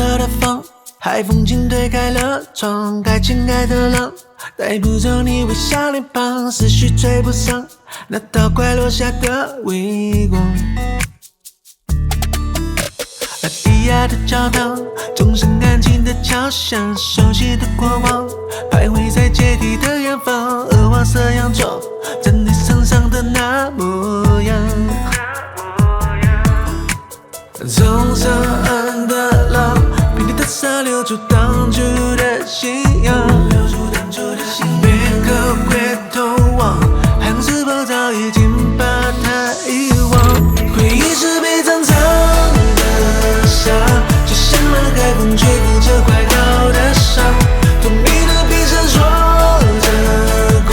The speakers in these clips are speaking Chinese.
色的风，海风轻推开了窗，该亲爱的浪，带不走你微笑脸庞，思绪追不上那道快落下的微光。那低矮的教堂，钟声安静的敲响，熟悉的过往，徘徊在阶梯的远方，鹅黄色洋装，在你身上的那模样。从上岸的浪，被你的沙流阻挡住的信仰，别刻回头望，海洋是否早已经把它遗忘？回忆是被珍藏的沙，就像那海风吹拂着快好的伤，透明的冰闪烁着光，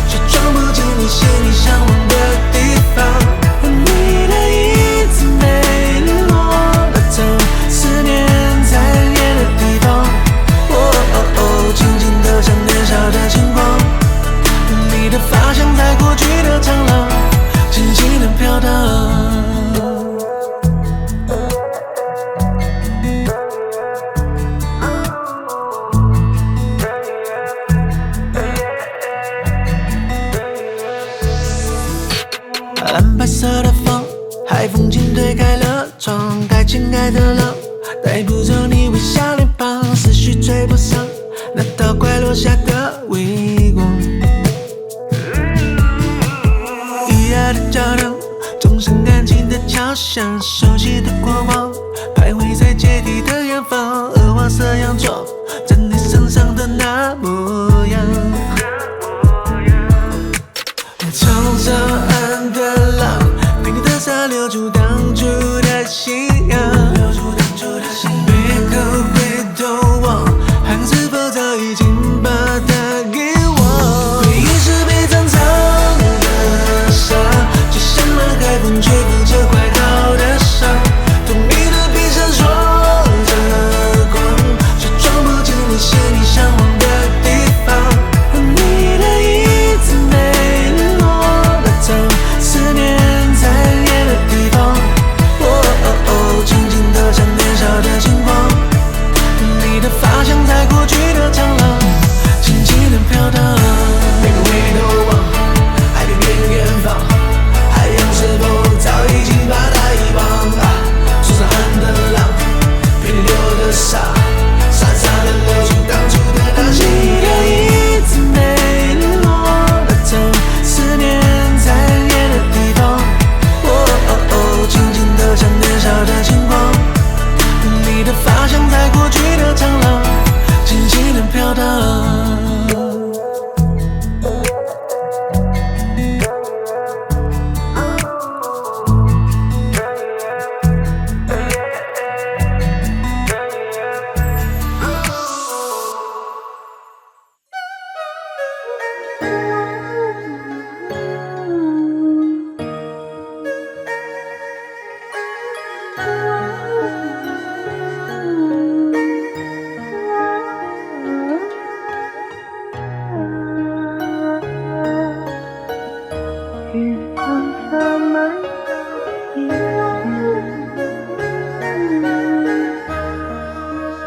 却装不进你心里向往的地方。你的影子没落，那种思念在很远的地方。轻轻地像年少的轻狂，你的发香在过去的长廊，轻轻地飘荡。蓝白色的风，海风轻推开了窗，该亲爱的浪，带不走你微笑脸庞，思绪追不上那道快落下的微光。低矮的教堂，钟声安静的敲响，熟悉的过往，徘徊在阶梯的远方，鹅黄色洋装，在你身上的那模样。从上岸的浪，被你的沙流阻挡住的信仰，别刻回头望，海洋是否早已经把它遗忘？回忆是被珍藏的沙，就像那海风吹拂着快好的伤，透明的冰闪烁着光，却装不进你心里向往的地方。你的影子没落，那种思念在很远的地方。轻轻地像年少的轻狂，你的发香在过去的长廊，轻轻地飘荡。别回头望，海边边远方，海洋是否早已经把它遗忘？冲上岸的浪，陪你流的沙，沙沙的流出当初的那些。你的影子没落，那种思念在很远的地方。轻轻地像年少的轻狂，你的发香在过去的长廊，轻轻地飘荡。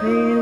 未